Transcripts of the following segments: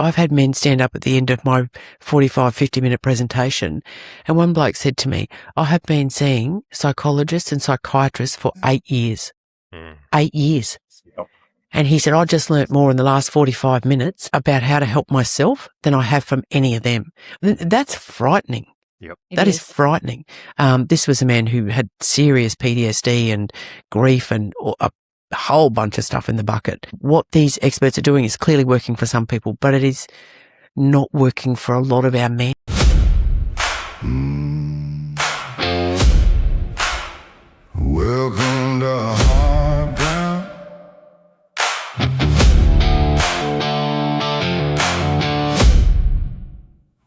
I've had men stand up at the end of my 45, 50-minute presentation, and one bloke said to me, I have been seeing psychologists and psychiatrists for 8 years. 8 years. Yep. And he said, I just learnt more in the last 45 minutes about how to help myself than I have from any of them. That's frightening. Yep. That is frightening. This was a man who had serious PTSD and grief and a whole bunch of stuff in the bucket. What these experts are doing is clearly working for some people, but it is not working for a lot of our men. Welcome to hard ground.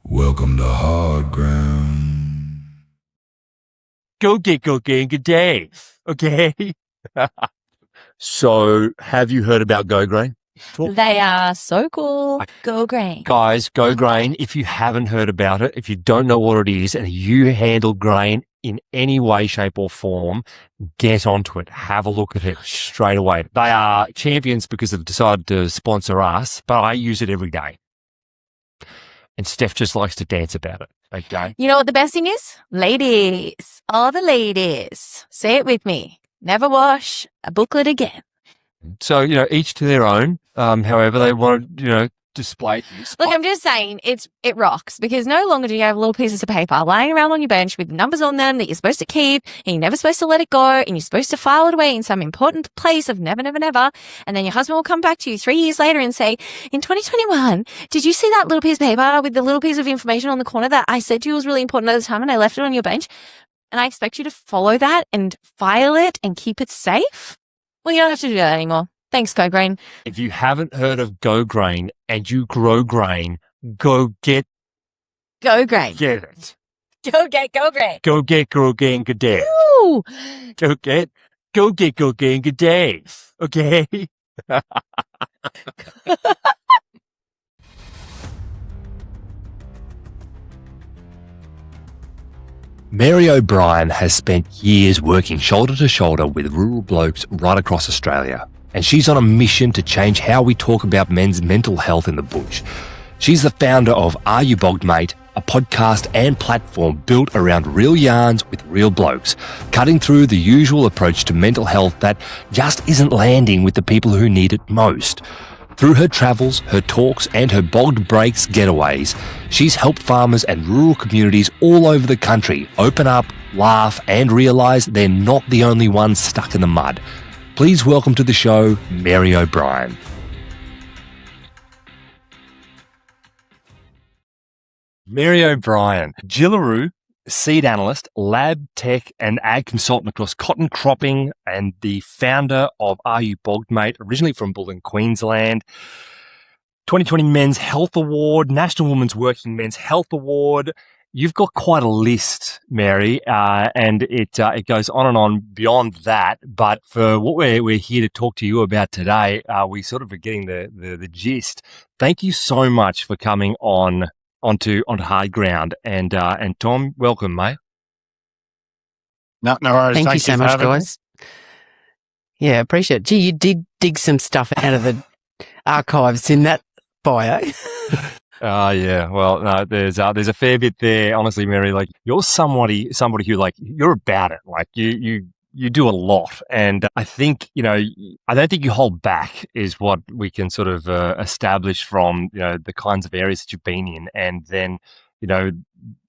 Welcome to hard ground. Go get good day. Okay. So, have you heard about Go Grain? They are so cool. Go Grain. Guys, Go Grain, if you haven't heard about it, if you don't know what it is, and you handle grain in any way, shape or form, get onto it. Have a look at it straight away. They are champions because they've decided to sponsor us, but I use it every day. And Steph just likes to dance about it. Okay. You know what the best thing is? Ladies. All the ladies. Say it with me. Never wash a booklet again. So, each to their own. However they want to, display this. Look, I'm just saying it rocks because no longer do you have little pieces of paper lying around on your bench with numbers on them that you're supposed to keep and you're never supposed to let it go and you're supposed to file it away in some important place of never, never, never. And then your husband will come back to you 3 years later and say, in 2021, did you see that little piece of paper with the little piece of information on the corner that I said to you was really important at the time and I left it on your bench? And I expect you to follow that and file it and keep it safe? Well, you don't have to do that anymore. Thanks, Go Grain. If you haven't heard of Go Grain and you grow grain, go get Go Grain. Get it. Go get Go Grain. Go get Go Grain good day. Ooh. Go get Go Grain good day. Okay. Mary O'Brien has spent years working shoulder to shoulder with rural blokes right across Australia, and she's on a mission to change how we talk about men's mental health in the bush. She's the founder of Are You Bogged Mate, a podcast and platform built around real yarns with real blokes, cutting through the usual approach to mental health that just isn't landing with the people who need it most. Through her travels, her talks, and her Bog Breaks getaways, she's helped farmers and rural communities all over the country open up, laugh, and realise they're not the only ones stuck in the mud. Please welcome to the show, Mary O'Brien. Mary O'Brien, Jillaroo, seed analyst, lab tech and ag consultant across cotton cropping and the founder of Are You Bogged Mate, originally from Bullen, Queensland. 2020 Men's Health Award, National Women's Working Men's Health Award. You've got quite a list, Mary, and it goes on and on beyond that. But for what we're here to talk to you about today, we sort of are getting the gist. Thank you so much for coming onto hard ground. And Tom, welcome, mate. No worries. Thank you so much, guys. Yeah, appreciate it. Gee, you did dig some stuff out of the archives in that bio. Yeah. Well, no, there's a fair bit there. Honestly, Mary, like you're somebody who like you're about it. Like you do a lot, and I think I don't think you hold back is what we can sort of establish from the kinds of areas that you've been in, and then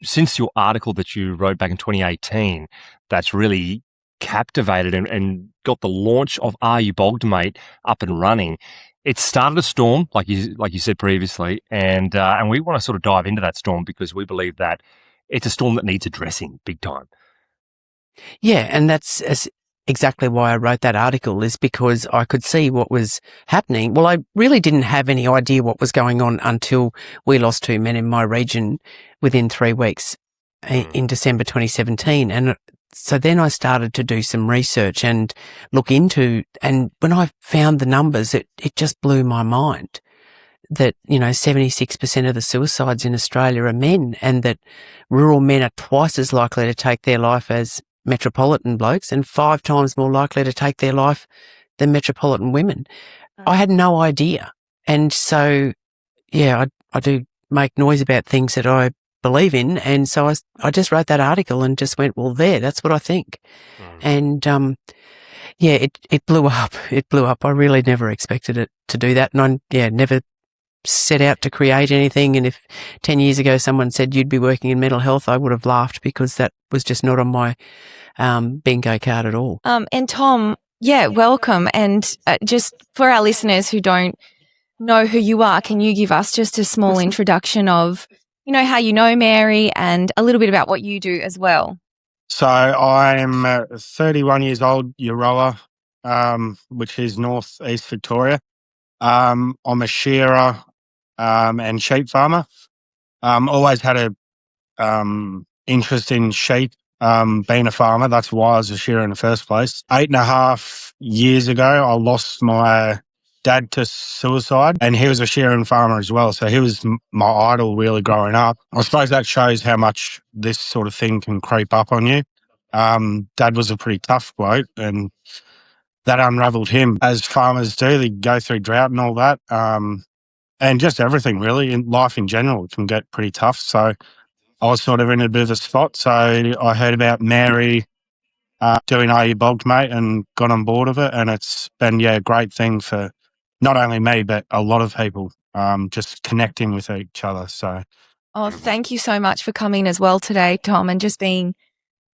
since your article that you wrote back in 2018, that's really captivated and got the launch of Are You Bogged Mate up and running. It started a storm, like you said previously, and we want to sort of dive into that storm because we believe that it's a storm that needs addressing big time. Yeah, and that's exactly why I wrote that article, is because I could see what was happening. Well, I really didn't have any idea what was going on until we lost 2 men in my region within 3 weeks in December 2017. And so then I started to do some research and look into, and when I found the numbers, it just blew my mind that, 76% of the suicides in Australia are men, and that rural men are twice as likely to take their life as metropolitan blokes and 5 times more likely to take their life than metropolitan women. I had no idea. And so, yeah, I do make noise about things that I believe in. And so I just wrote that article and just went, well, that's what I think. And, it blew up. It blew up. I really never expected it to do that. And I, never set out to create anything. And if 10 years ago someone said you'd be working in mental health, I would have laughed because that was just not on my bingo card at all. And Tom, welcome. And just for our listeners who don't know who you are, can you give us just a small introduction of, how you know Mary and a little bit about what you do as well? So I'm 31 years old, Euroa, which is northeast Victoria. I'm a shearer and sheep farmer. Always had a interest in sheep. Being a farmer, that's why I was a shearer in the first place. 8.5 years ago, I lost my dad to suicide, and he was a shearer and farmer as well. So he was my idol really growing up. I suppose that shows how much this sort of thing can creep up on you. Dad was a pretty tough bloke, and that unravelled him. As farmers do, they go through drought and all that, and just everything really. In life in general, it can get pretty tough. So I was sort of in a bit of a spot. So I heard about Mary doing Are You Bogged Mate and got on board of it. And it's been, a great thing for not only me, but a lot of people just connecting with each other. So, thank you so much for coming as well today, Tom, and just being,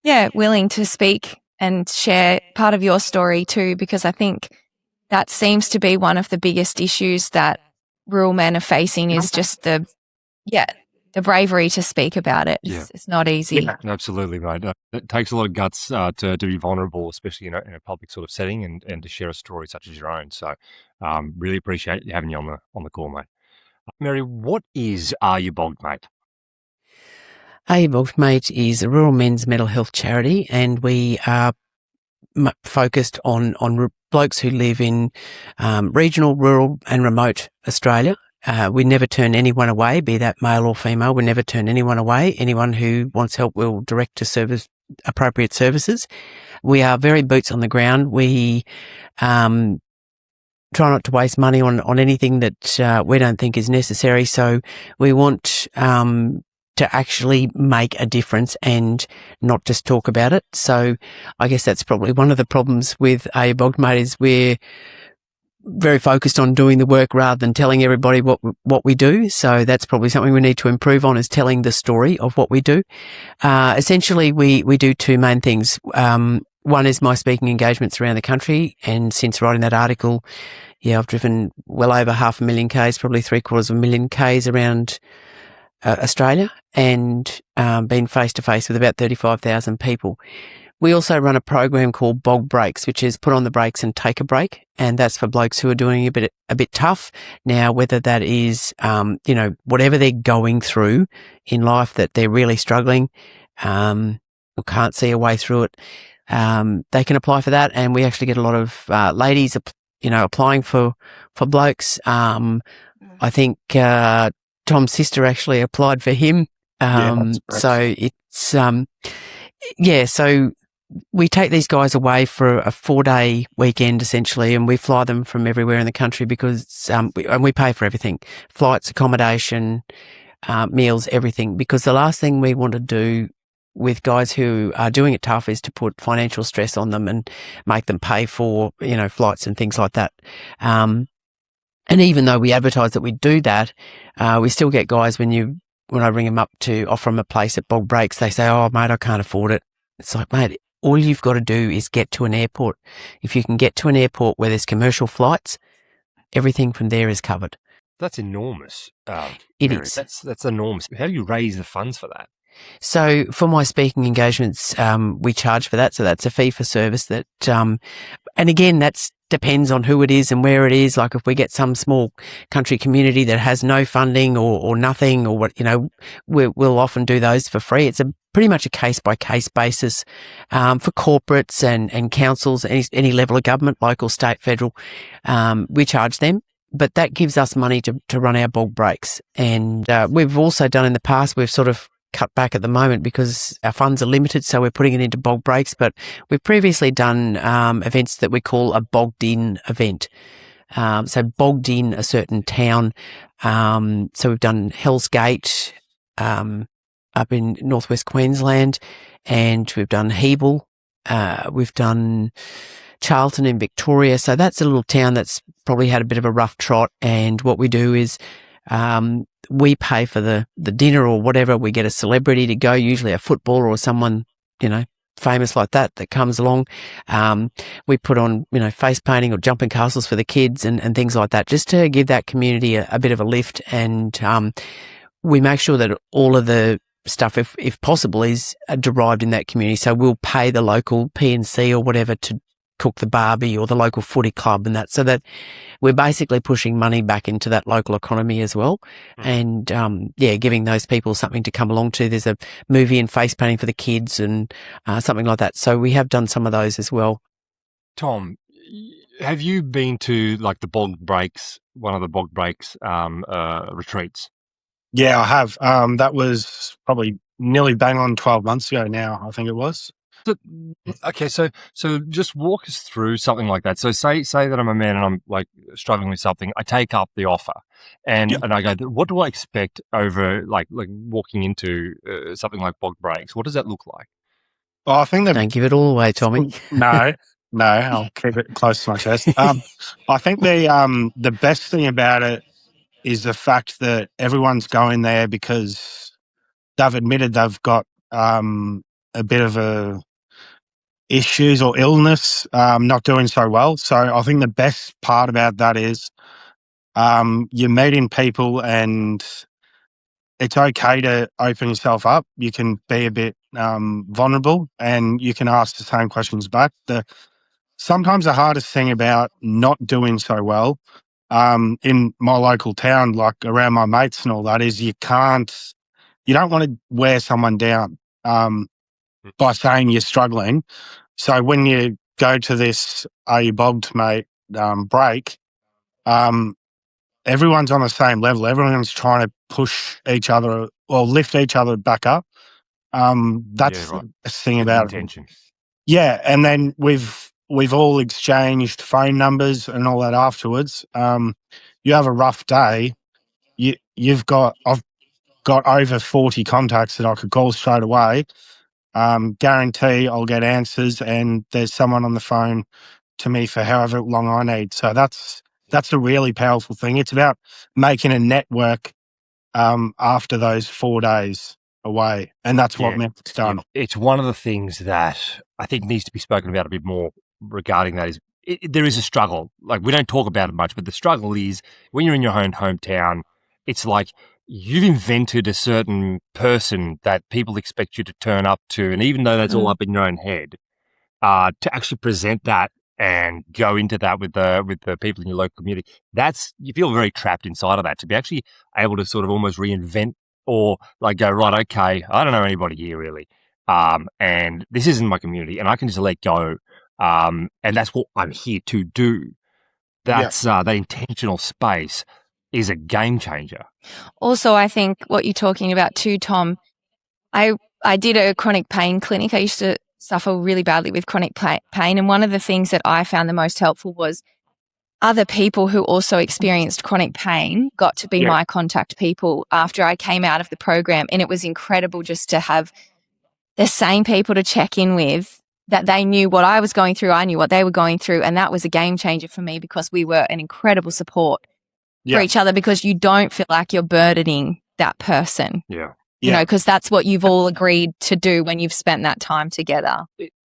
willing to speak and share part of your story too, because I think that seems to be one of the biggest issues that rural men are facing is just the bravery to speak about it. It's not easy. Yeah, absolutely, mate. It takes a lot of guts to be vulnerable, especially in a public sort of setting, and to share a story such as your own. So, really appreciate having you on the call, mate. Mary, what is Are You Bogged Mate? Are You Bogged Mate is a rural men's mental health charity, and we are focused on blokes who live in regional, rural and remote Australia. We never turn anyone away, be that male or female. We never turn anyone away. Anyone who wants help, we'll direct to appropriate services. We are very boots on the ground. We try not to waste money on anything that we don't think is necessary. So we want to actually make a difference and not just talk about it. So I guess that's probably one of the problems with Are You Bogged Mate is we're very focused on doing the work rather than telling everybody what we do. So that's probably something we need to improve on, is telling the story of what we do. Essentially, we do two main things. One is my speaking engagements around the country. And since writing that article, I've driven well over 500,000 Ks, probably 750,000 Ks around Australia, and been face to face with about 35,000 people. We also run a program called Bog Breaks, which is put on the brakes and take a break. And that's for blokes who are doing a bit tough. Now, whether that is, whatever they're going through in life that they're really struggling, or can't see a way through it, they can apply for that. And we actually get a lot of, ladies, applying for blokes. I think, Tom's sister actually applied for him. So it's, so we take these guys away for a 4-day weekend essentially, and we fly them from everywhere in the country because, and we pay for everything, flights, accommodation, meals, everything, because the last thing we want to do with guys who are doing it tough is to put financial stress on them and make them pay for, flights and things like that. And even though we advertise that we do that, we still get guys when I ring them up to offer them a place at Bog Breaks, they say, "Oh, mate, I can't afford it." It's like, mate, all you've got to do is get to an airport. If you can get to an airport where there's commercial flights, everything from there is covered. That's enormous. It Mary. is. That's enormous. How do you raise the funds for that? So for my speaking engagements, we charge for that. So that's a fee for service that, and again, that's depends on who it is and where it is. Like if we get some small country community that has no funding or nothing or what, we'll often do those for free. It's pretty much a case by case basis. For corporates and councils, any level of government, local, state, federal, we charge them. But that gives us money to run our Bog Breaks. And we've also done in the past, we've sort of cut back at the moment because our funds are limited, so we're putting it into Bog Breaks. But we've previously done events that we call a bogged in event. so bogged in a certain town. So we've done Hell's Gate up in northwest Queensland, and we've done Hebel. We've done Charlton in Victoria. So that's a little town that's probably had a bit of a rough trot. And what we do is we pay for the dinner or whatever. We get a celebrity to go, usually a footballer or someone, famous like that comes along. We put on, face painting or jumping castles for the kids and things like that, just to give that community a bit of a lift. And we make sure that all of the stuff, if possible, is derived in that community. So we'll pay the local P&C or whatever to cook the barbie, or the local footy club and that, so that we're basically pushing money back into that local economy as well. And giving those people something to come along to. There's a movie and face painting for the kids and something like that. So we have done some of those as well. Tom, have you been to like the Bog Breaks, one of the Bog Breaks retreats? Yeah, I have. That was probably nearly bang on 12 months ago now, I think it was. Okay, so just walk us through something like that. So say that I'm a man and I'm like struggling with something. I take up the offer, and I go, what do I expect over like walking into something like Bog Breaks? What does that look like? Well, I think Don't give it all away, Tommy. No, I'll keep it close to my chest. I think the best thing about it is the fact that everyone's going there because they've admitted they've got a bit of issues or illness, not doing so well. So I think the best part about that is you're meeting people, and it's okay to open yourself up. You can be a bit vulnerable, and you can ask the same questions back. Sometimes the hardest thing about not doing so well in my local town, like around my mates and all that, is you don't want to wear someone down by saying you're struggling. So when you go to this Are You Bogged Mate break, everyone's on the same level. Everyone's trying to push each other or lift each other back up. That's the best thing about intention. Yeah, and then we've all exchanged phone numbers and all that afterwards. You have a rough day, I've got over 40 contacts that I could call straight away. Guarantee I'll get answers, and there's someone on the phone to me for however long I need. So that's a really powerful thing. It's about making a network after those 4 days away, and that's what Memphis done. It's one of the things that I think needs to be spoken about a bit more regarding that. There is a struggle. Like, we don't talk about it much, but the struggle is when you're in your own hometown, it's like you've invented a certain person that people expect you to turn up to, and even though that's all up in your own head, to actually present that and go into that with the people in your local community, you feel very trapped inside of that. To be actually able to sort of almost reinvent, or like go, right, okay, I don't know anybody here really, and this isn't my community, and I can just let go, and that's what I'm here to do. That's that intentional space is a game changer. Also, I think what you're talking about too, Tom, I did a chronic pain clinic. I used to suffer really badly with chronic pain. And one of the things that I found the most helpful was other people who also experienced chronic pain got to be my contact people after I came out of the program. And it was incredible just to have the same people to check in with, that they knew what I was going through. I knew what they were going through. And that was a game changer for me, because we were an incredible support for each other, because you don't feel like you're burdening that person. You know, because that's what you've all agreed to do when you've spent that time together.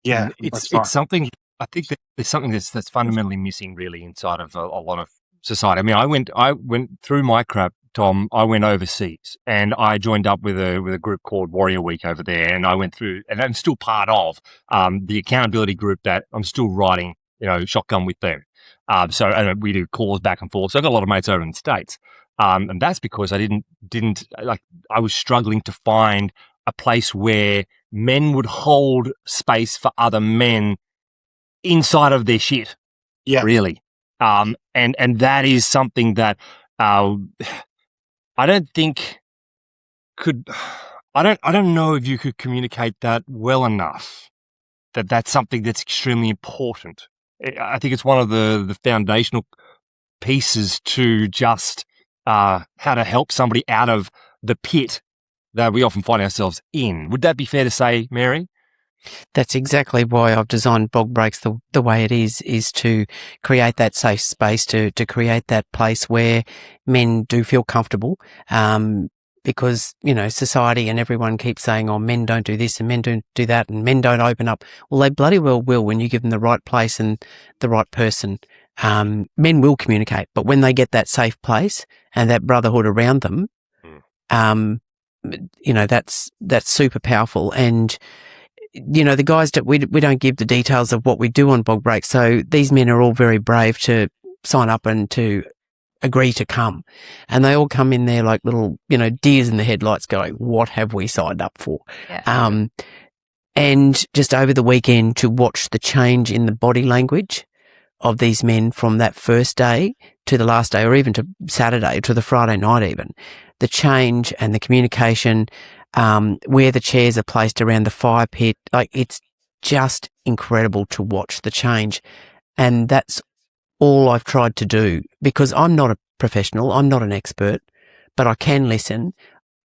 It's something, I think that there's something that's fundamentally missing really inside of a lot of society. I mean, I went through my crap, Tom. I went overseas and I joined up with a group called Warrior Week over there, and I went through, and I'm still part of the accountability group that I'm still riding, shotgun with them. So we do calls back and forth. So I've got a lot of mates over in the States. And that's because I didn't I was struggling to find a place where men would hold space for other men inside of their shit. Really. And that is something that I don't think I don't know if you could communicate that well enough, that's something that's extremely important. I think it's one of the foundational pieces to just how to help somebody out of the pit that we often find ourselves in. Would that be fair to say, Mary? That's exactly why I've designed Bog Breaks the way it is to create that safe space, to create that place where men do feel comfortable. Because, society and everyone keeps saying, oh, men don't do this and men don't do that and men don't open up. Well, they bloody well will when you give them the right place and the right person. Men will communicate, but when they get that safe place and that brotherhood around them, that's super powerful. And, the guys that we don't give the details of what we do on Bog Breaks. So these men are all very brave to sign up and to agree to come. And they all come in there like little, deers in the headlights going, what have we signed up for? Yeah. And just over the weekend to watch the change in the body language of these men from that first day to the last day, or even to Saturday, to the Friday night even, the change and the communication, where the chairs are placed around the fire pit, like it's just incredible to watch the change. And that's all I've tried to do, because I'm not a professional, I'm not an expert, but I can listen.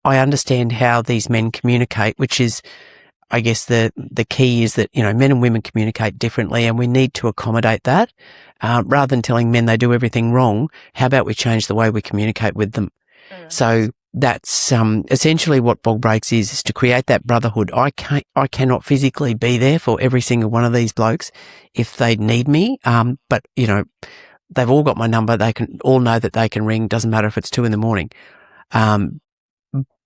I understand how these men communicate, which is, I guess the key is that, men and women communicate differently and we need to accommodate that. Rather than telling men they do everything wrong, how about we change the way we communicate with them? So that's essentially what Bog Breaks is to create that brotherhood. I cannot physically be there for every single one of these blokes if they need me. But they've all got my number. They can all know that they can ring. Doesn't matter if it's 2 a.m.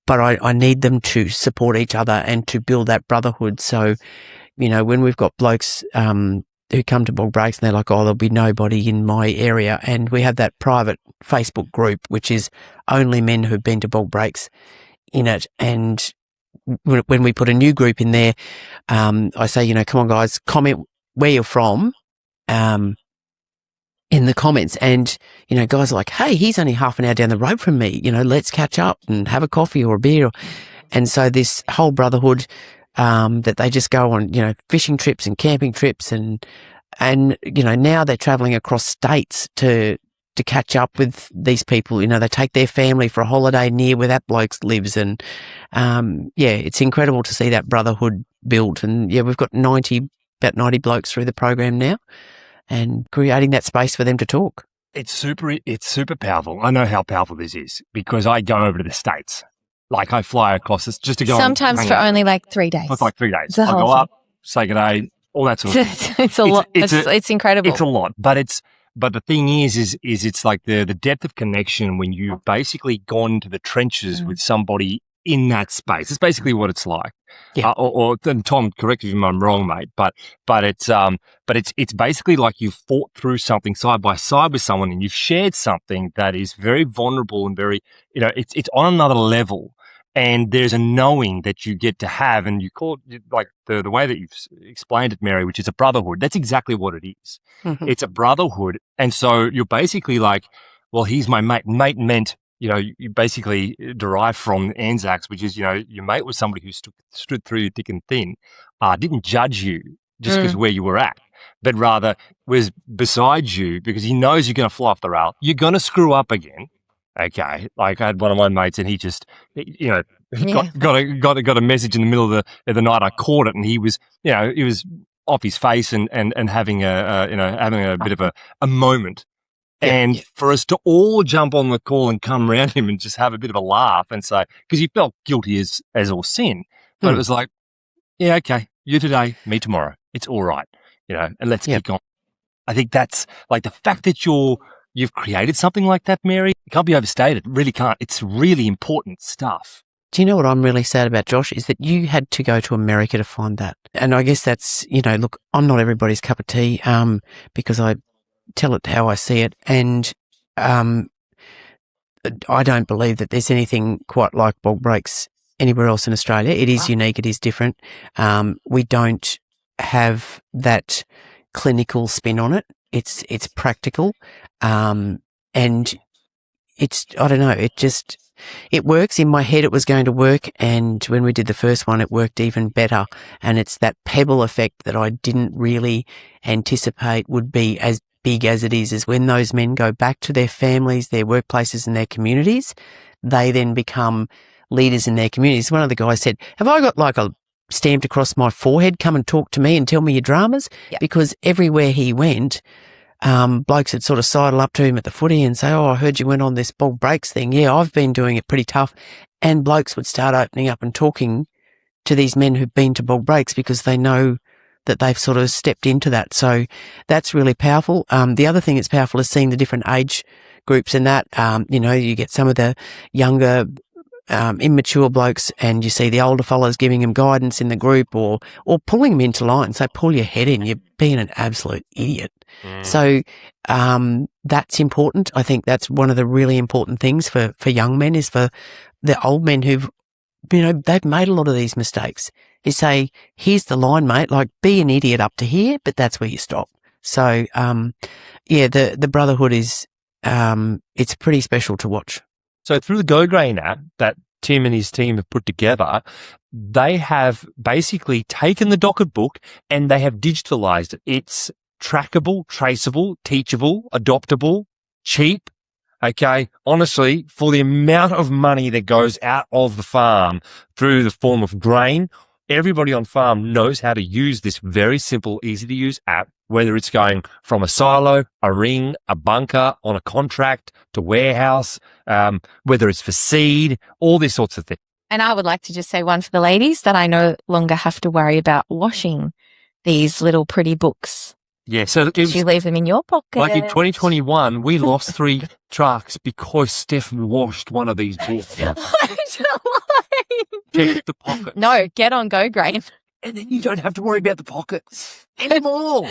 But I need them to support each other and to build that brotherhood. So, when we've got blokes who come to Bog Breaks and they're like, oh, there'll be nobody in my area. And we have that private Facebook group, which is only men who've been to Bog Breaks in it. And when we put a new group in there, I say, come on guys, comment where you're from, in the comments. And, guys are like, hey, he's only half an hour down the road from me. Let's catch up and have a coffee or a beer. And so this whole brotherhood, that they just go on, fishing trips and camping trips and now they're traveling across states to catch up with these people. They take their family for a holiday near where that bloke lives. And, it's incredible to see that brotherhood built. And we've got about 90 blokes through the program now and creating that space for them to talk. It's super powerful. I know how powerful this is because I go over to the States. Like I fly across this just to go. Sometimes for only like 3 days. For like 3 days. I'll go up, say good day, all that sort of thing. It's a lot. It's incredible. It's a lot. But the thing is it's like the depth of connection when you've basically gone to the trenches with somebody in that space. It's basically what it's like. Yeah. And Tom, correct me if I'm wrong, mate. But it's basically like you've fought through something side by side with someone, and you've shared something that is very vulnerable and very, it's on another level. And there's a knowing that you get to have, and you call it like the way that you've explained it, Mary, which is a brotherhood. That's exactly what it is. Mm-hmm. It's a brotherhood. And so you're basically like, well, he's my mate. Mate meant, you basically derive from Anzacs, which is, your mate was somebody who stood through you thick and thin, didn't judge you just because where you were at, but rather was beside you because he knows you're going to fly off the rail. You're going to screw up again. Okay, like I had one of my mates, and he just, got a message in the middle of the night. I caught it, and he was, he was off his face and having having a bit of a moment. And for us to all jump on the call and come around him and just have a bit of a laugh and say, because he felt guilty as all sin, but it was like, yeah, okay, you today, me tomorrow. It's all right, and let's keep on. I think that's like the fact that you've created something like that, Mary. It can't be overstated. It really can't. It's really important stuff. Do you know what I'm really sad about, Josh, is that you had to go to America to find that. And I guess that's, look, I'm not everybody's cup of tea, because I tell it how I see it. And I don't believe that there's anything quite like Bog Breaks anywhere else in Australia. It is unique. It is different. We don't have that clinical spin on it. It's practical. And I don't know, it works. In my head it was going to work, and when we did the first one it worked even better, and it's that pebble effect that I didn't really anticipate would be as big as it is when those men go back to their families, their workplaces and their communities, they then become leaders in their communities. One of the guys said, have I got like a stamped across my forehead, come and talk to me and tell me your dramas? Yeah. Because everywhere he went, blokes would sort of sidle up to him at the footy and say, oh, I heard you went on this Bog Breaks thing. Yeah, I've been doing it pretty tough. And blokes would start opening up and talking to these men who've been to Bog Breaks because they know that they've sort of stepped into that. So that's really powerful. The other thing that's powerful is seeing the different age groups in that. You get some of the younger, immature blokes, and you see the older fellas giving them guidance in the group or pulling them into line. So pull your head in. You're being an absolute idiot. So, that's important. I think that's one of the really important things for young men, is for the old men who've, they've made a lot of these mistakes. You say, here's the line, mate, like be an idiot up to here, but that's where you stop. So, the brotherhood is, it's pretty special to watch. So through the Go Grain app that Tim and his team have put together, they have basically taken the docket book and they have digitalized it. It's trackable, traceable, teachable, adoptable, cheap. Okay. Honestly, for the amount of money that goes out of the farm through the form of grain, everybody on farm knows how to use this very simple, easy to use app, whether it's going from a silo, a ring, a bunker, on a contract to warehouse, whether it's for seed, all these sorts of things. And I would like to just say one for the ladies, that I no longer have to worry about washing these little pretty books. Yeah, so You leave them in your pocket. like in 2021, we lost 3 trucks because Steph washed one of these books. Check the pocket. No, get on Go Grain. And then you don't have to worry about the pockets anymore.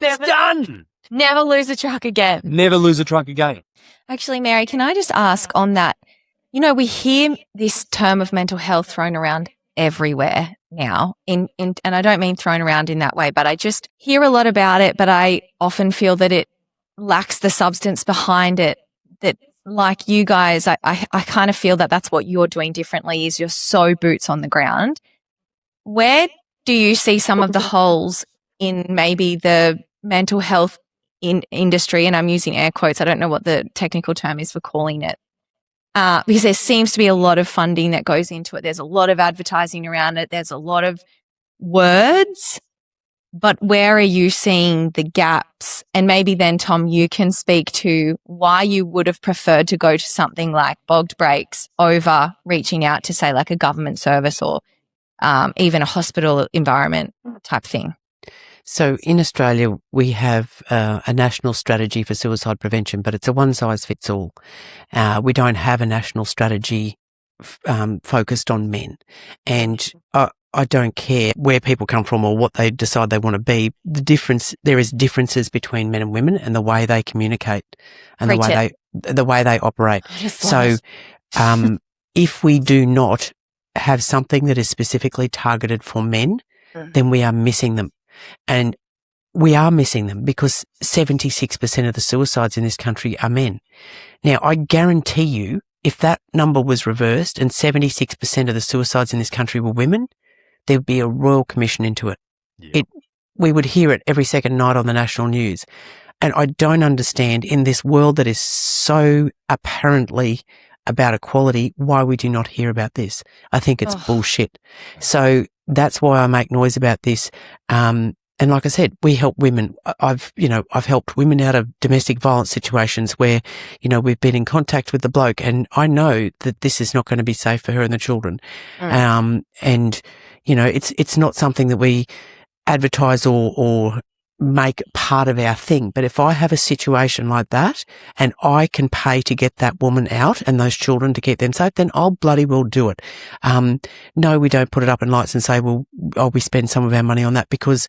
It's done. Never lose a truck again. Never lose a truck again. Actually, Mary, can I just ask on that? We hear this term of mental health thrown around everywhere now, and I don't mean thrown around in that way, but I just hear a lot about it, but I often feel that it lacks the substance behind it. That, like you guys, I kind of feel that that's what you're doing differently, is you're so boots on the ground. Where do you see some of the holes in maybe the mental health industry? And I'm using air quotes. I don't know what the technical term is for calling it. Because there seems to be a lot of funding that goes into it. There's a lot of advertising around it. There's a lot of words. But where are you seeing the gaps? And maybe then, Tom, you can speak to why you would have preferred to go to something like Bog Breaks over reaching out to, say, like a government service or even a hospital environment type thing. So in Australia, we have a national strategy for suicide prevention, but it's a one-size-fits-all. We don't have a national strategy focused on men. And I don't care where people come from or what they decide they want to be. There is differences between men and women and the way they communicate and the way they operate. So if we do not have something that is specifically targeted for men, then we are missing them. And we are missing them because 76% of the suicides in this country are men. Now, I guarantee you, if that number was reversed and 76% of the suicides in this country were women, there would be a royal commission into it. Yep. We would hear it every second night on the national news. And I don't understand, in this world that is so apparently about equality, why we do not hear about this. I think it's bullshit. So that's why I make noise about this. And like I said, we help women. I've helped women out of domestic violence situations where, we've been in contact with the bloke, and I know that this is not going to be safe for her and the children. It's not something that we advertise or make part of our thing. But if I have a situation like that and I can pay to get that woman out and those children to keep them safe, then I'll bloody well do it. No, we don't put it up in lights and say, well, we spend some of our money on that, because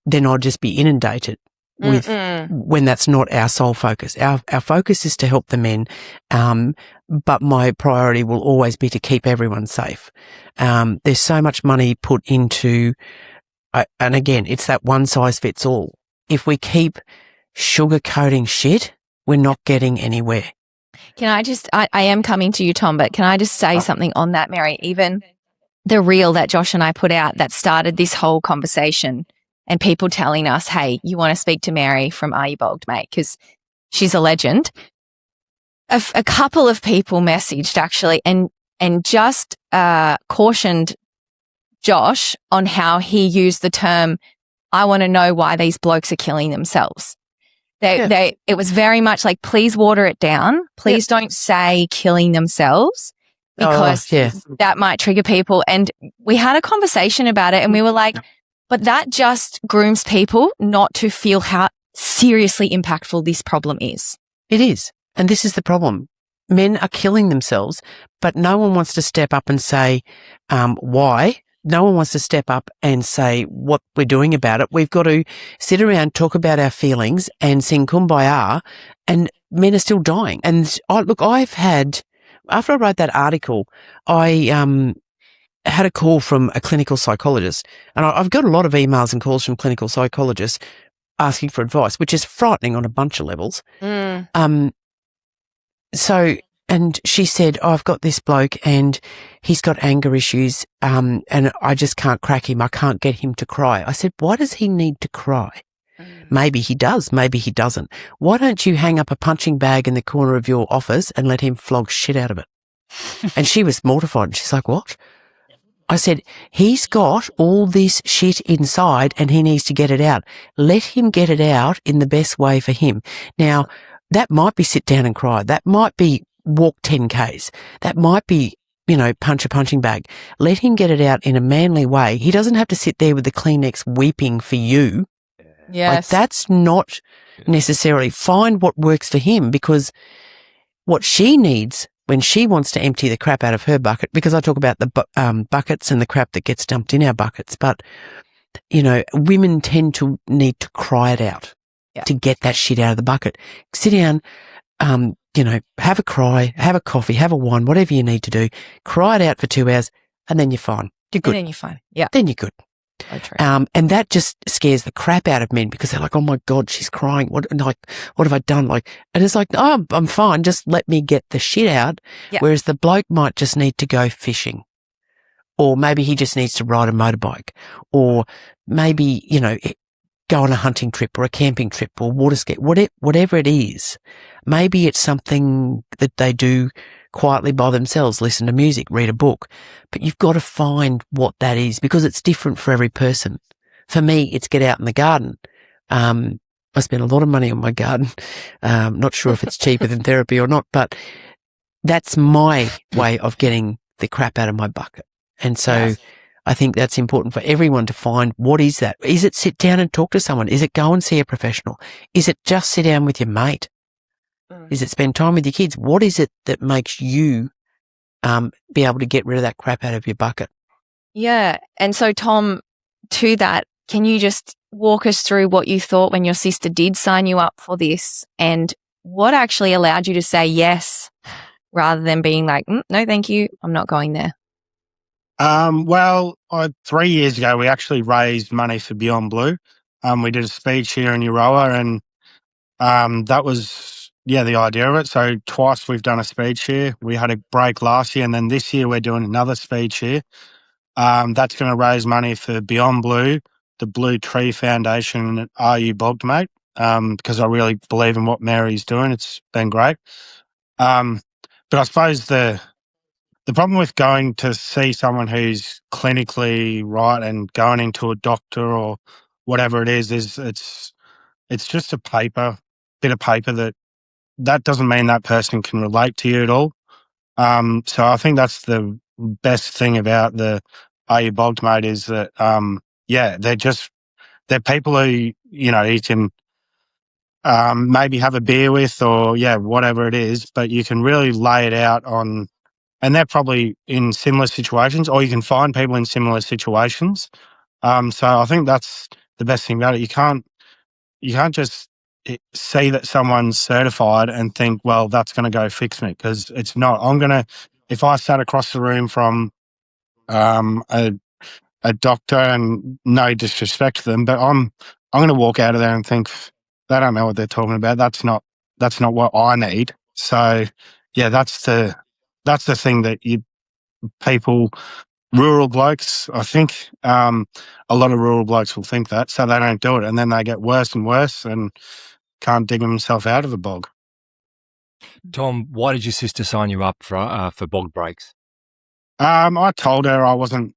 then I'll just be inundated with when that's not our sole focus. Our focus is to help the men. But my priority will always be to keep everyone safe. There's so much money put into, and again, it's that one size fits all. If we keep sugarcoating shit, we're not getting anywhere. I am coming to you, Tom, but can I just say something on that, Mary? Even the reel that Josh and I put out that started this whole conversation and people telling us, hey, you want to speak to Mary from Are You Bogged Mate? Because she's a legend. A couple of people messaged actually and just cautioned Josh on how he used the term, I want to know why these blokes are killing themselves. It was very much like, please water it down. Please don't say killing themselves because that might trigger people. And we had a conversation about it and we were like, but that just grooms people not to feel how seriously impactful this problem is. It is. And this is the problem. Men are killing themselves, but no one wants to step up and say why. No one wants to step up and say what we're doing about it. We've got to sit around, talk about our feelings and sing Kumbaya, and men are still dying. And I've had, after I wrote that article, I had a call from a clinical psychologist, and I've got a lot of emails and calls from clinical psychologists asking for advice, which is frightening on a bunch of levels. And she said, I've got this bloke and he's got anger issues, and I just can't crack him. I can't get him to cry. I said, why does he need to cry? Maybe he does, maybe he doesn't. Why don't you hang up a punching bag in the corner of your office and let him flog shit out of it? And she was mortified. She's like, what? I said, he's got all this shit inside and he needs to get it out. Let him get it out in the best way for him. Now, that might be sit down and cry. That might be walk 10 Ks. That might be, punch a punching bag. Let him get it out in a manly way. He doesn't have to sit there with the Kleenex weeping for you. Yes. Like, that's not necessarily. Find what works for him, because what she needs when she wants to empty the crap out of her bucket, because I talk about the buckets and the crap that gets dumped in our buckets, but, women tend to need to cry it out to get that shit out of the bucket. Sit down, have a cry, have a coffee, have a wine, whatever you need to do. Cry it out for 2 hours and then you're fine. You're good. And then you're fine. Yeah. Then you're good. So true. And that just scares the crap out of men, because they're like, oh my God, she's crying. What have I done? And it's like, oh, I'm fine. Just let me get the shit out. Yeah. Whereas the bloke might just need to go fishing, or maybe he just needs to ride a motorbike, or maybe, go on a hunting trip or a camping trip or water ski, whatever it is. Maybe it's something that they do quietly by themselves, listen to music, read a book. But you've got to find what that is, because it's different for every person. For me, it's get out in the garden. I spend a lot of money on my garden. Not sure if it's cheaper than therapy or not, but that's my way of getting the crap out of my bucket. And so I think that's important for everyone to find, what is that? Is it sit down and talk to someone? Is it go and see a professional? Is it just sit down with your mate? Is it spend time with your kids? What is it that makes you be able to get rid of that crap out of your bucket? Yeah. And so, Tom, to that, can you just walk us through what you thought when your sister did sign you up for this, and what actually allowed you to say yes rather than being like, no, thank you, I'm not going there? 3 years ago, we actually raised money for Beyond Blue. We did a speed shear in Euroa, and that was, the idea of it. So twice we've done a speed shear. We had a break last year, and then this year we're doing another speed shear. That's going to raise money for Beyond Blue, the Blue Tree Foundation, and Are You Bogged Mate? Because I really believe in what Mary's doing. It's been great. But I suppose the problem with going to see someone who's clinically right and going into a doctor or whatever it is it's just a bit of paper that doesn't mean that person can relate to you at all. So I think that's the best thing about the Are You Bogged Mate, is that, they're people who, you can maybe have a beer with, or, whatever it is, but you can really lay it out on, and they're probably in similar situations, or you can find people in similar situations. So I think that's the best thing about it. You can't just see that someone's certified and think, well, that's going to go fix me, because it's not. If I sat across the room from a doctor, and no disrespect to them, but I'm going to walk out of there and think, they don't know what they're talking about. That's not what I need. So yeah, that's the thing that people, rural blokes, I think, a lot of rural blokes will think that, so they don't do it, and then they get worse and worse and can't dig themselves out of a bog. Tom, why did your sister sign you up for Bog Breaks? I told her I wasn't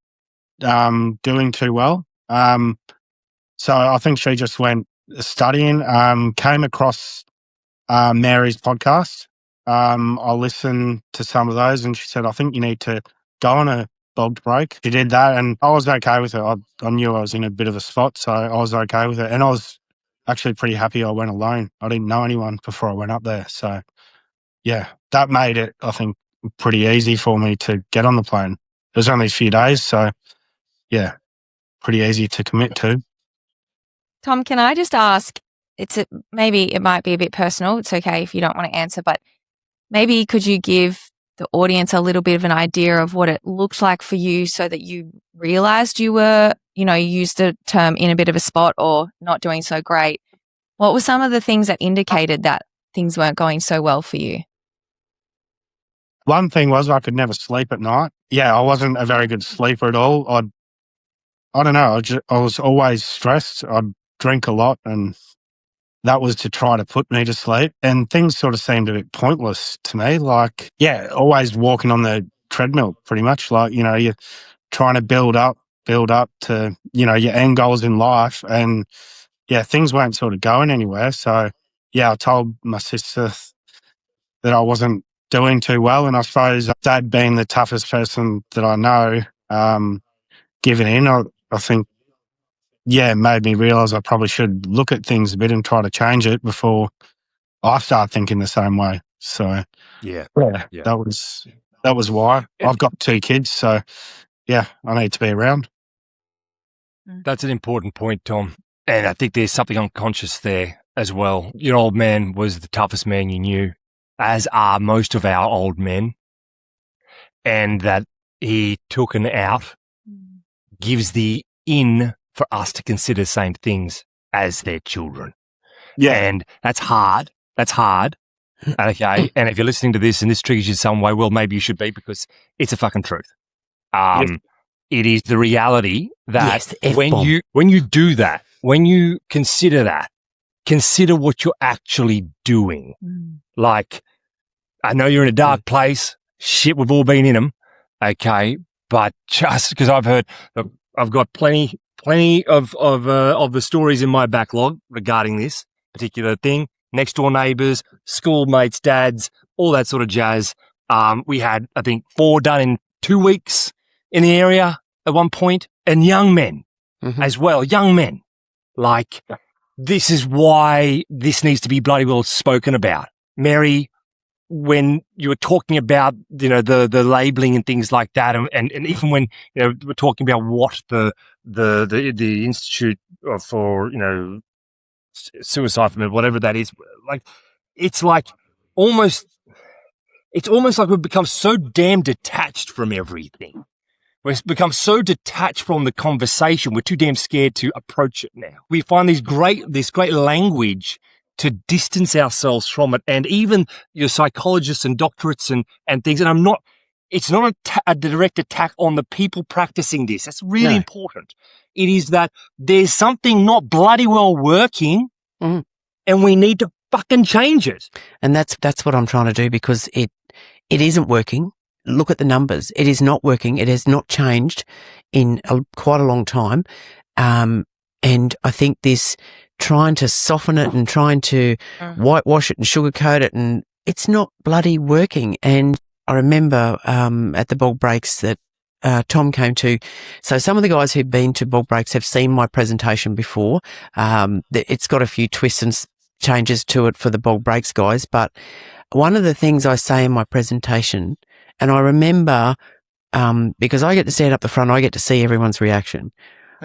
doing too well. So I think she just went studying, came across Mary's podcast. I listened to some of those and she said, I think you need to go on a bog break. She did that and I was okay with it. I knew I was in a bit of a spot, so I was okay with it. And I was actually pretty happy I went alone. I didn't know anyone before I went up there. So, yeah, that made it, I think, pretty easy for me to get on the plane. It was only a few days, so, yeah, pretty easy to commit to. Tom, can I just ask, maybe it might be a bit personal. It's okay if you don't want to answer, but maybe could you give the audience a little bit of an idea of what it looked like for you so that you realized you were, you used the term in a bit of a spot or not doing so great. What were some of the things that indicated that things weren't going so well for you? One thing was I could never sleep at night. Yeah, I wasn't a very good sleeper at all. I don't know, I was always stressed. I'd drink a lot and that was to try to put me to sleep. And things sort of seemed a bit pointless to me. Like, yeah, always walking on the treadmill pretty much. Like, you're trying to build up to, your end goals in life. And yeah, things weren't sort of going anywhere. So yeah, I told my sister that I wasn't doing too well. And I suppose Dad being the toughest person that I know, giving in, I think, yeah, made me realise I probably should look at things a bit and try to change it before I start thinking the same way. So Yeah. yeah. that was why. I've got 2 kids, so yeah, I need to be around. That's an important point, Tom. And I think there's something unconscious there as well. Your old man was the toughest man you knew, as are most of our old men. And that he took an out gives the in for us to consider same things as their children. Yeah. And that's hard. Okay. And if you're listening to this and this triggers you some way, well, maybe you should be, because it's a fucking truth. It is the reality that Yes, when you do that, when you consider that, consider what you're actually doing. Like, I know you're in a dark place. Shit, we've all been in them. Okay. But just because I've got plenty of the stories in my backlog regarding this particular thing. Next door neighbours, schoolmates, dads, all that sort of jazz. We had, I think, 4 done in 2 weeks in the area at one point, and young men as well. Young men. Like, this is why this needs to be bloody well spoken about. Mary, when you were talking about, the labeling and things like that, and even when, we're talking about what the Institute for, suicide, whatever that is, like, it's almost like we've become so damn detached from everything. We've become so detached from the conversation. We're too damn scared to approach it now. We find this great language to distance ourselves from it. And even your psychologists and doctorates and things. And it's not a direct attack on the people practicing this. That's really important. It is that there's something not bloody well working and we need to fucking change it. And that's what I'm trying to do, because it isn't working. Look at the numbers. It is not working. It has not changed in quite a long time. And I think this trying to soften it and trying to whitewash it and sugarcoat it, and it's not bloody working. And I remember at the Bog Breaks that Tom came to. So some of the guys who've been to Bog Breaks have seen my presentation before. It's got a few twists and changes to it for the Bog Breaks guys. But one of the things I say in my presentation, and I remember, because I get to stand up the front, I get to see everyone's reaction.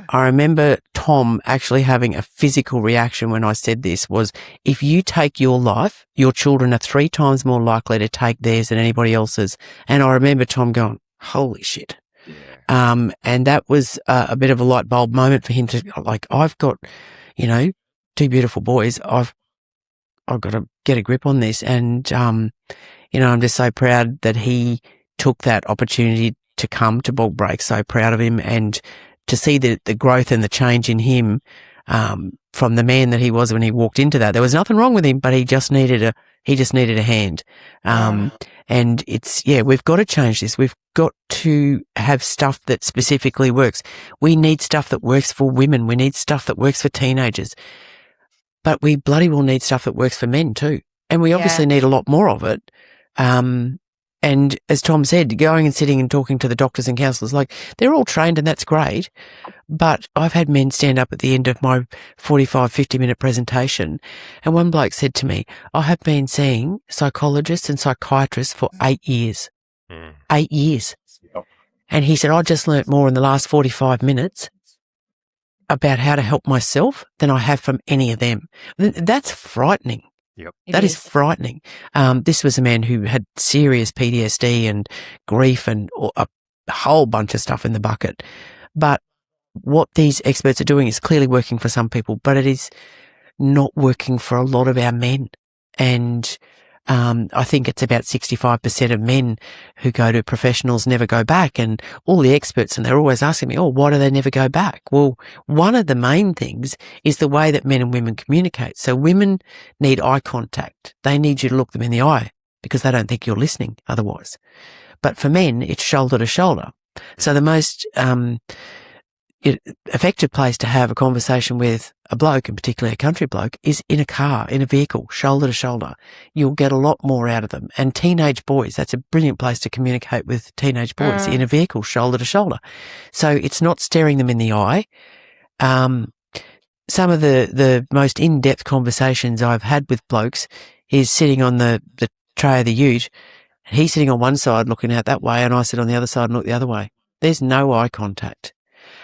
I remember Tom actually having a physical reaction when I said this, was, if you take your life, your children are 3 times more likely to take theirs than anybody else's. And I remember Tom going, holy shit. And that was a bit of a light bulb moment for him to, like, I've got, 2 beautiful boys. I've got to get a grip on this. And, I'm just so proud that he took that opportunity to come to Bog Breaks. So proud of him, and to see the growth and the change in him, from the man that he was when he walked into that. There was nothing wrong with him, but he just needed a hand. And we've got to change this. We've got to have stuff that specifically works. We need stuff that works for women. We need stuff that works for teenagers, but we bloody well need stuff that works for men too. And we obviously need a lot more of it. And as Tom said, going and sitting and talking to the doctors and counsellors, like, they're all trained and that's great. But I've had men stand up at the end of my 45, 50-minute presentation, and one bloke said to me, I have been seeing psychologists and psychiatrists for 8 years. 8 years. And he said, I just learnt more in the last 45 minutes about how to help myself than I have from any of them. That's frightening. Yep. That is frightening. This was a man who had serious PTSD and grief and a whole bunch of stuff in the bucket. But what these experts are doing is clearly working for some people, but it is not working for a lot of our men. And I think it's about 65% of men who go to professionals never go back. And all the experts, and they're always asking me, why do they never go back? Well, one of the main things is the way that men and women communicate. So women need eye contact. They need you to look them in the eye because they don't think you're listening otherwise. But for men, it's shoulder to shoulder. So the most effective place to have a conversation with a bloke, and particularly a country bloke, is in a car, in a vehicle, shoulder to shoulder. You'll get a lot more out of them. And teenage boys, that's a brilliant place to communicate with teenage boys, in a vehicle, shoulder to shoulder. So it's not staring them in the eye. Some of the most in-depth conversations I've had with blokes is sitting on the tray of the ute, and he's sitting on one side looking out that way, and I sit on the other side and look the other way. There's no eye contact.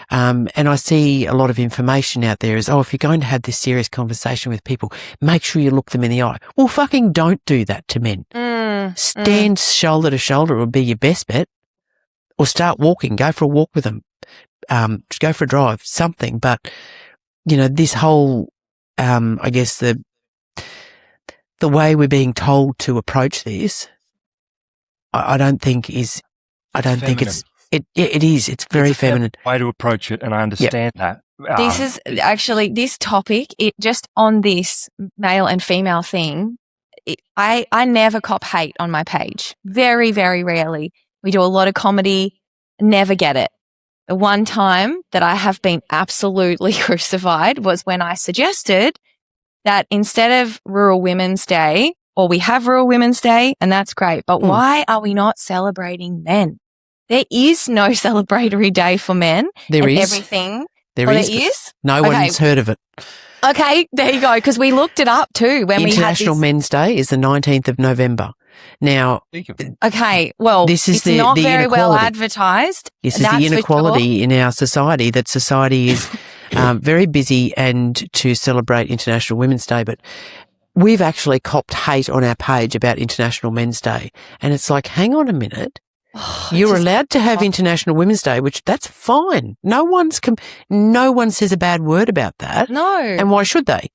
And I see a lot of information out there is, if you're going to have this serious conversation with people, make sure you look them in the eye. Well, fucking don't do that to men. Stand shoulder to shoulder would be your best bet. Or start walking, go for a walk with them. Go for a drive, something. But, this whole, I guess the way we're being told to approach this, I don't think it's, it is. It's very feminine way to approach it, and I understand that. This is actually this topic. It just on this male and female thing. I never cop hate on my page. Very, very rarely. We do a lot of comedy. Never get it. The one time that I have been absolutely crucified was when I suggested that instead of Rural Women's Day, or we have Rural Women's Day, and that's great, but why are we not celebrating men? There is no celebratory day for men. There is. Everything. There is. No one's heard of it. Okay, there you go. Because we looked it up too when we had International Men's Day is the 19th of November. Now, okay, well, this is it's not very well advertised. This is the inequality in our society, that society is very busy and to celebrate International Women's Day, but we've actually copped hate on our page about International Men's Day. And it's like, hang on a minute. You're allowed to have International Women's Day, which that's fine. No one says a bad word about that. No. And why should they?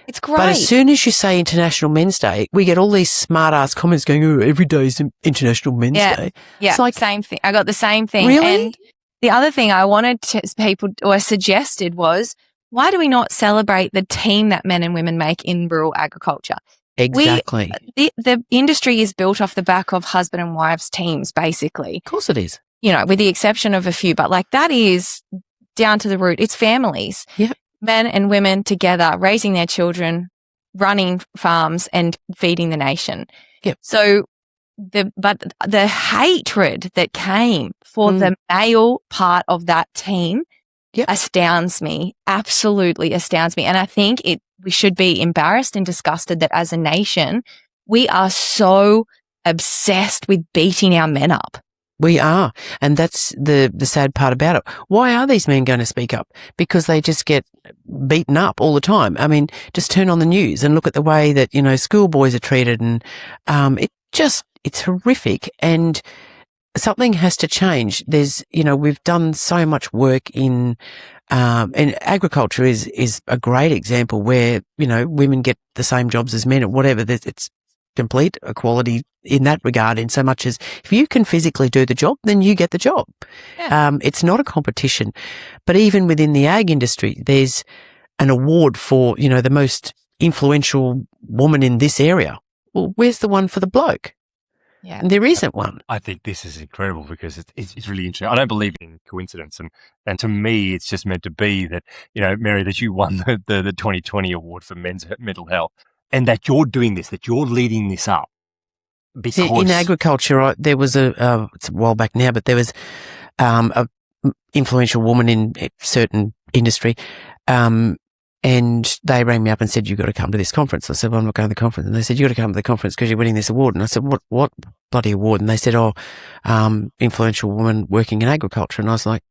It's great. But as soon as you say International Men's Day, we get all these smart ass comments going, every day is International Men's Day. Yeah. It's like, same thing. I got the same thing. Really? And the other thing I wanted to people or suggested was, why do we not celebrate the team that men and women make in rural agriculture? Exactly. The industry is built off the back of husband and wives teams, basically. Of course it is. With the exception of a few, but like that is down to the root. It's families. Yeah. Men and women together, raising their children, running farms and feeding the nation. Yep. So the hatred that came for the male part of that team astounds me, absolutely astounds me. And I think we should be embarrassed and disgusted that as a nation, we are so obsessed with beating our men up. We are. And that's the sad part about it. Why are these men going to speak up? Because they just get beaten up all the time. I mean, just turn on the news and look at the way that, schoolboys are treated. And it's horrific. And something has to change. We've done so much work in agriculture is a great example where, women get the same jobs as men or whatever. It's complete equality in that regard, in so much as if you can physically do the job, then you get the job. Yeah. It's not a competition. But even within the ag industry, there's an award for, the most influential woman in this area. Well, where's the one for the bloke? Yeah. And there isn't one. I think this is incredible because it's really interesting. I don't believe in coincidence, and to me, it's just meant to be that Mary, that you won the 2020 award for men's mental health, and that you're doing this, that you're leading this up. Because See, in agriculture, there was it's a while back now, but there was a influential woman in a certain industry, and they rang me up and said, "You've got to come to this conference." I said, "Well, I'm not going to the conference." And they said, "You've got to come to the conference because you're winning this award." And I said, "What bloody award?" And they said, "Oh, influential woman working in agriculture." And I was like,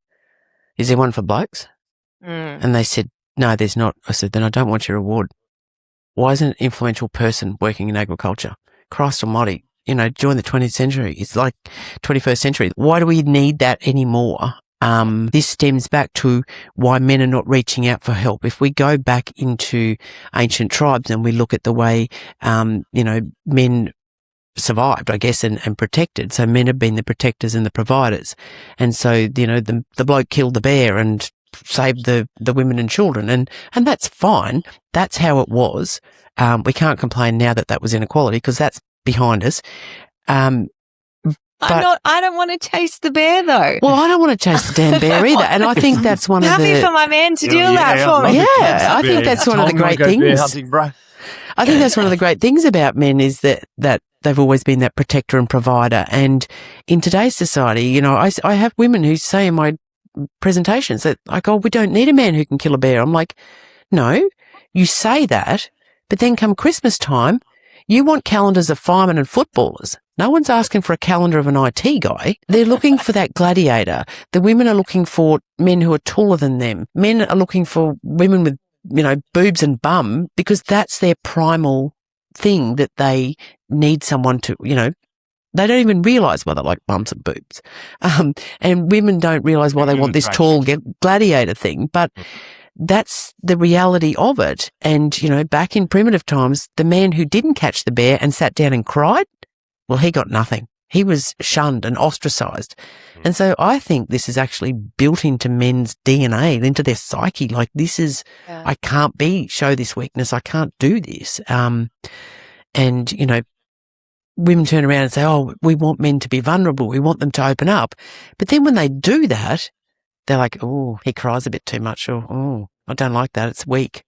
"Is there one for blokes?" And they said, "No, there's not." I said, "Then I don't want your award. Why isn't an influential person working in agriculture? Christ almighty, join the 20th century. It's like 21st century. Why do we need that anymore?" This stems back to why men are not reaching out for help. If we go back into ancient tribes and we look at the way, men survived, I guess, and protected. So men have been the protectors and the providers. And so, the bloke killed the bear and saved the women and children. And that's fine. That's how it was. We can't complain now that was inequality because that's behind us. I don't want to chase the bear though. Well, I don't want to chase the damn bear either. And I think that's one of Happy for my man to do that for me. Yeah, I think that's one of the great things. I think that's one of the great things about men is that they've always been that protector and provider. And in today's society, I have women who say in my presentations that like, "Oh, we don't need a man who can kill a bear." I'm like, no, you say that, but then come Christmas time, you want calendars of firemen and footballers. No one's asking for a calendar of an IT guy. They're looking for that gladiator. The women are looking for men who are taller than them. Men are looking for women with, boobs and bum because that's their primal thing that they need someone to, they don't even realise why they like bums and boobs. And women don't realise why they want this tall gladiator thing. But that's the reality of it. And, back in primitive times, the man who didn't catch the bear and sat down and cried, well, he got nothing. He was shunned and ostracised. And so I think this is actually built into men's DNA, into their psyche. Like this is, I can't show this weakness. I can't do this. And, women turn around and say, "Oh, we want men to be vulnerable. We want them to open up." But then when they do that, they're like, "Oh, he cries a bit too much." Or, "Oh, I don't like that. It's weak."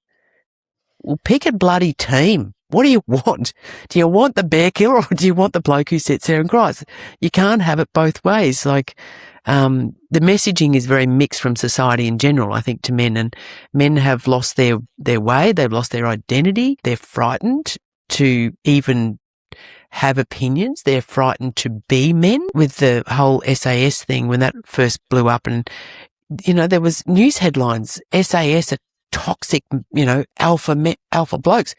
Well, pick a bloody team. What do you want? Do you want the bear killer or do you want the bloke who sits there and cries? You can't have it both ways. Like, the messaging is very mixed from society in general, I think, to men, and men have lost their way. They've lost their identity. They're frightened to even have opinions. They're frightened to be men. With the whole SAS thing, when that first blew up and, there was news headlines, SAS are toxic, alpha blokes.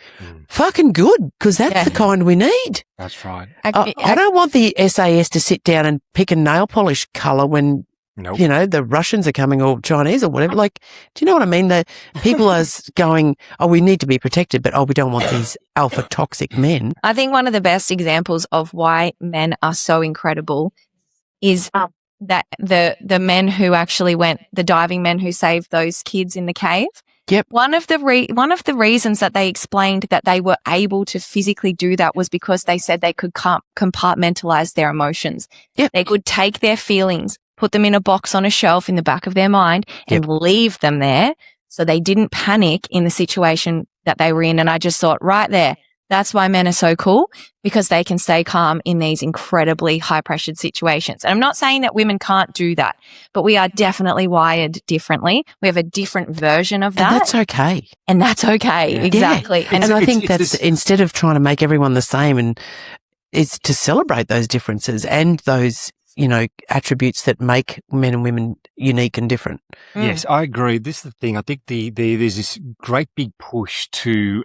Fucking good, because that's the kind we need. That's right. I don't want the SAS to sit down and pick a nail polish colour when, the Russians are coming or Chinese or whatever. Like, do you know what I mean? The people are going, "Oh, we need to be protected, but we don't want these alpha toxic men." I think one of the best examples of why men are so incredible is that the men who actually went, the diving men who saved those kids in the cave. Yep. One of the reasons that they explained that they were able to physically do that was because they said they could compartmentalize their emotions. Yep. They could take their feelings, put them in a box on a shelf in the back of their mind and leave them there so they didn't panic in the situation that they were in. And I just thought right there, that's why men are so cool, because they can stay calm in these incredibly high-pressured situations. And I'm not saying that women can't do that, but we are definitely wired differently. We have a different version of that. And that's okay. And that's okay. Exactly. Yeah. And I think that's instead of trying to make everyone the same, and it's to celebrate those differences and those, attributes that make men and women unique and different. Yes, I agree. This is the thing. I think there's this great big push to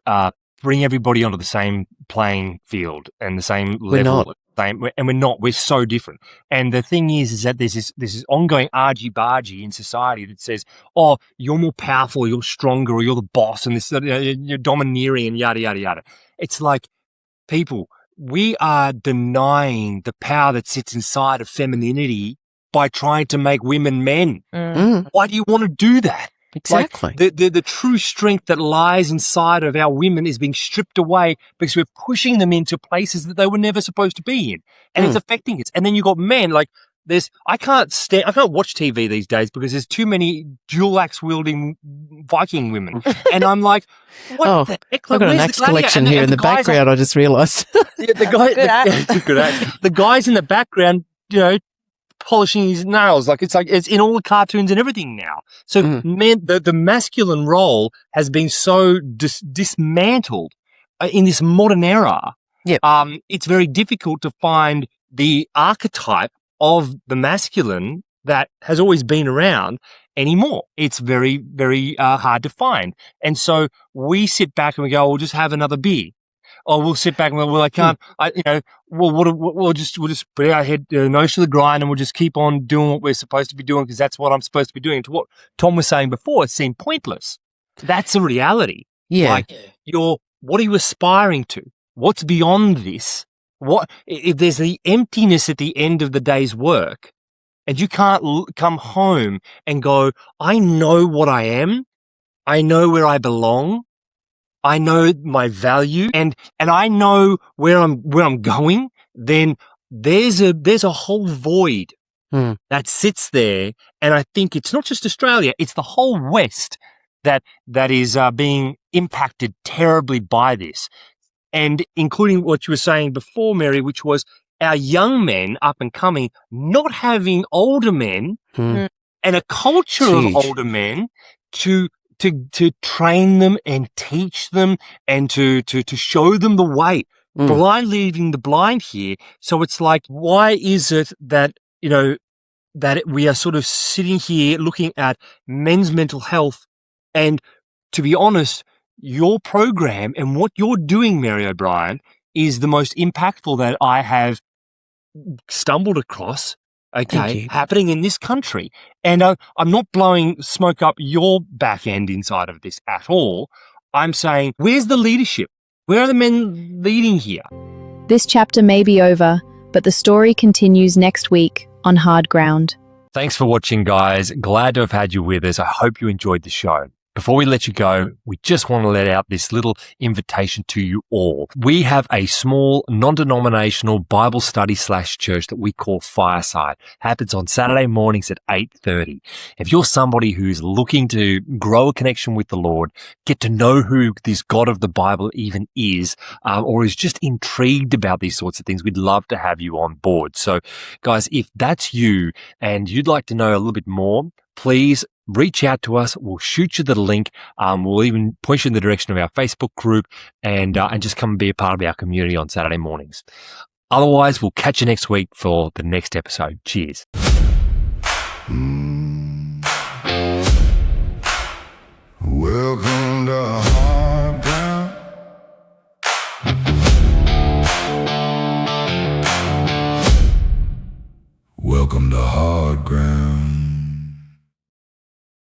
bring everybody onto the same playing field and the same level. And we're not. We're so different. And the thing is that there's this ongoing argy-bargy in society that says, "Oh, you're more powerful, you're stronger, or you're the boss, and this you're domineering, and yada yada yada." It's like, people, we are denying the power that sits inside of femininity by trying to make women men. Why do you want to do that? Exactly. Like the true strength that lies inside of our women is being stripped away because we're pushing them into places that they were never supposed to be in. And it's affecting us. And then you've got men like I can't watch TV these days because there's too many dual axe wielding Viking women. And I'm like, what the heck? I've got an axe collection here in the background, I just realised. The guys in the background, polishing his nails. It's in all the cartoons and everything now. So men, the masculine role has been so dismantled in this modern era. Yep. It's very difficult to find the archetype of the masculine that has always been around anymore. It's very, very hard to find. And so we sit back and we go, we'll just have another beer. Or we'll sit back and go, well, I can't, we'll just put our head nose to the grind and we'll just keep on doing what we're supposed to be doing because that's what I'm supposed to be doing. To what Tom was saying before, it seemed pointless. That's a reality. Yeah. What are you aspiring to? What's beyond this? What if there's the emptiness at the end of the day's work and you can't come home and go, I know what I am. I know where I belong. I know my value and I know where I'm going, then there's a whole void that sits there. And I think it's not just Australia, it's the whole West that is being impacted terribly by this. And including what you were saying before, Mary, which was our young men up and coming, not having older men and a culture of older men to train them and teach them and to show them the way. Blind leading the blind here. So it's like, why is it that, that we are sort of sitting here looking at men's mental health? And to be honest, your program and what you're doing, Mary O'Brien, is the most impactful that I have stumbled across. Okay, happening in this country. And I'm not blowing smoke up your back end inside of this at all. I'm saying, where's the leadership? Where are the men leading here? This chapter may be over, but the story continues next week on Hard Ground. Thanks for watching, guys. Glad to have had you with us. I hope you enjoyed the show. Before we let you go, we just want to let out this little invitation to you all. We have a small, non-denominational Bible study / church that we call Fireside. Happens on Saturday mornings at 8:30. If you're somebody who's looking to grow a connection with the Lord, get to know who this God of the Bible even is, or is just intrigued about these sorts of things, we'd love to have you on board. So, guys, if that's you and you'd like to know a little bit more, please reach out to us. We'll shoot you the link. We'll even push you in the direction of our Facebook group and just come and be a part of our community on Saturday mornings. Otherwise, we'll catch you next week for the next episode. Cheers. Welcome to Hard Ground. Welcome to Hard Ground.